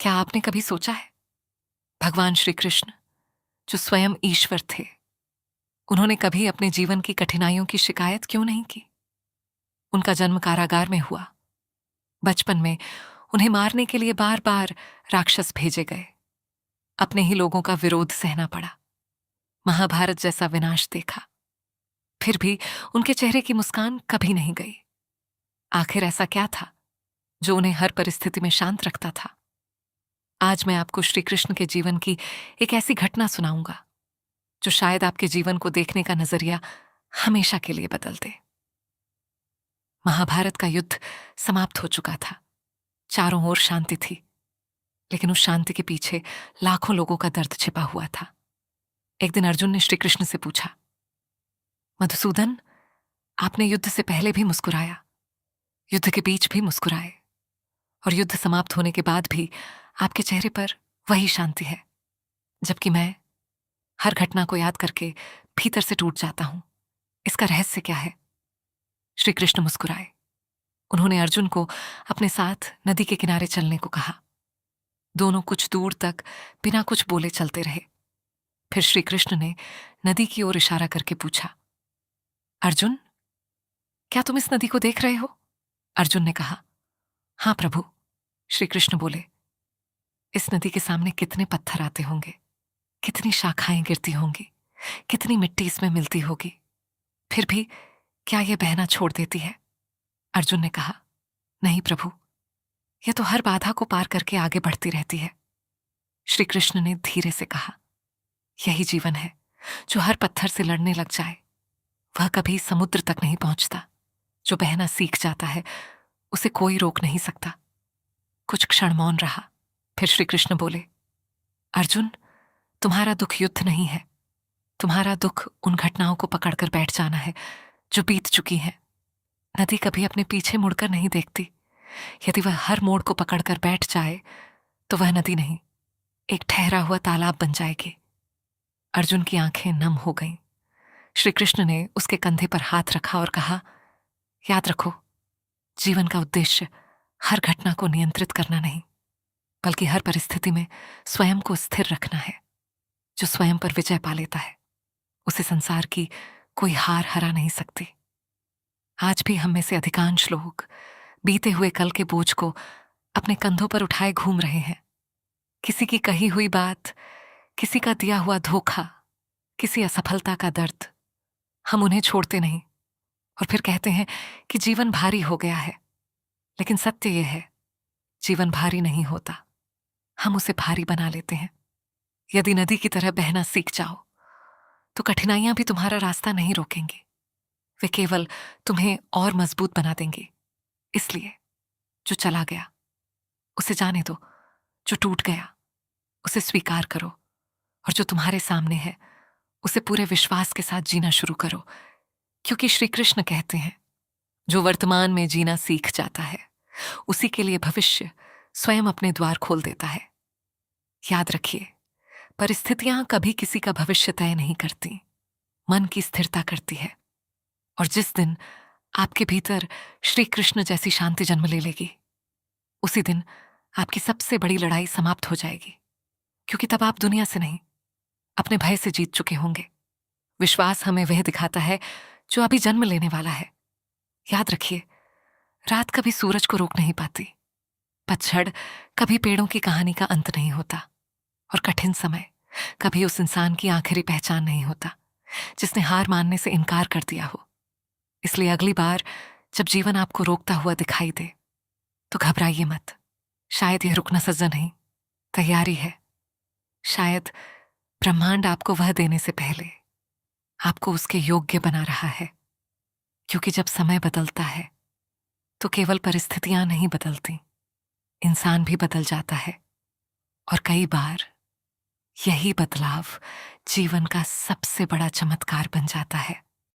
क्या आपने कभी सोचा है, भगवान श्री कृष्ण जो स्वयं ईश्वर थे, उन्होंने कभी अपने जीवन की कठिनाइयों की शिकायत क्यों नहीं की? उनका जन्म कारागार में हुआ। बचपन में उन्हें मारने के लिए बार बार राक्षस भेजे गए। अपने ही लोगों का विरोध सहना पड़ा। महाभारत जैसा विनाश देखा। फिर भी उनके चेहरे की मुस्कान कभी नहीं गई। आखिर ऐसा क्या था जो उन्हें हर परिस्थिति में शांत रखता था? आज मैं आपको श्री कृष्ण के जीवन की एक ऐसी घटना सुनाऊंगा जो शायद आपके जीवन को देखने का नजरिया हमेशा के लिए बदल दे। महाभारत का युद्ध समाप्त हो चुका था। चारों ओर शांति थी, लेकिन उस शांति के पीछे लाखों लोगों का दर्द छिपा हुआ था। एक दिन अर्जुन ने श्री कृष्ण से पूछा, मधुसूदन, आपने युद्ध से पहले भी मुस्कुराया, युद्ध के बीच भी मुस्कुराए, और युद्ध समाप्त होने के बाद भी आपके चेहरे पर वही शांति है, जबकि मैं हर घटना को याद करके भीतर से टूट जाता हूं। इसका रहस्य क्या है? श्री कृष्ण मुस्कुराए। उन्होंने अर्जुन को अपने साथ नदी के किनारे चलने को कहा। दोनों कुछ दूर तक बिना कुछ बोले चलते रहे। फिर श्री कृष्ण ने नदी की ओर इशारा करके पूछा, अर्जुन, क्या तुम इस नदी को देख रहे हो? अर्जुन ने कहा, हां प्रभु। श्री कृष्ण बोले, इस नदी के सामने कितने पत्थर आते होंगे, कितनी शाखाएं गिरती होंगी, कितनी मिट्टी इसमें मिलती होगी, फिर भी क्या यह बहना छोड़ देती है? अर्जुन ने कहा, नहीं प्रभु, यह तो हर बाधा को पार करके आगे बढ़ती रहती है। श्री कृष्ण ने धीरे से कहा, यही जीवन है। जो हर पत्थर से लड़ने लग जाए वह कभी समुद्र तक नहीं पहुंचता। जो बहना सीख जाता है उसे कोई रोक नहीं सकता। कुछ क्षण मौन रहा। फिर श्री कृष्ण बोले, अर्जुन, तुम्हारा दुख युद्ध नहीं है। तुम्हारा दुख उन घटनाओं को पकड़कर बैठ जाना है जो बीत चुकी हैं। नदी कभी अपने पीछे मुड़कर नहीं देखती। यदि वह हर मोड़ को पकड़कर बैठ जाए तो वह नदी नहीं, एक ठहरा हुआ तालाब बन जाएगी। अर्जुन की आंखें नम हो गईं। श्री कृष्ण ने उसके कंधे पर हाथ रखा और कहा, याद रखो, जीवन का उद्देश्य हर घटना को नियंत्रित करना नहीं, बल्कि हर परिस्थिति में स्वयं को स्थिर रखना है। जो स्वयं पर विजय पा लेता है उसे संसार की कोई हार हरा नहीं सकती। आज भी हम में से अधिकांश लोग बीते हुए कल के बोझ को अपने कंधों पर उठाए घूम रहे हैं। किसी की कही हुई बात, किसी का दिया हुआ धोखा, किसी असफलता का दर्द, हम उन्हें छोड़ते नहीं और फिर कहते हैं कि जीवन भारी हो गया है। लेकिन सत्य यह है, जीवन भारी नहीं होता, हम उसे भारी बना लेते हैं। यदि नदी की तरह बहना सीख जाओ तो कठिनाइयां भी तुम्हारा रास्ता नहीं रोकेंगी, वे केवल तुम्हें और मजबूत बना देंगी। इसलिए जो चला गया उसे जाने दो, जो टूट गया उसे स्वीकार करो, और जो तुम्हारे सामने है उसे पूरे विश्वास के साथ जीना शुरू करो। क्योंकि श्री कृष्ण कहते हैं, जो वर्तमान में जीना सीख जाता है उसी के लिए भविष्य स्वयं अपने द्वार खोल देता है। याद रखिए, परिस्थितियां कभी किसी का भविष्य तय नहीं करती, मन की स्थिरता करती है। और जिस दिन आपके भीतर श्री कृष्ण जैसी शांति जन्म ले लेगी, उसी दिन आपकी सबसे बड़ी लड़ाई समाप्त हो जाएगी। क्योंकि तब आप दुनिया से नहीं, अपने भय से जीत चुके होंगे। विश्वास हमें वह दिखाता है जो अभी जन्म लेने वाला है। याद रखिए, रात कभी सूरज को रोक नहीं पाती, पतझड़ कभी पेड़ों की कहानी का अंत नहीं होता, और कठिन समय कभी उस इंसान की आखिरी पहचान नहीं होता जिसने हार मानने से इनकार कर दिया हो। इसलिए अगली बार जब जीवन आपको रोकता हुआ दिखाई दे तो घबराइए मत। शायद यह रुकना सजा नहीं, तैयारी है। शायद ब्रह्मांड आपको वह देने से पहले आपको उसके योग्य बना रहा है। क्योंकि जब समय बदलता है तो केवल परिस्थितियां नहीं बदलती, इंसान भी बदल जाता है। और कई बार यही बदलाव जीवन का सबसे बड़ा चमत्कार बन जाता है।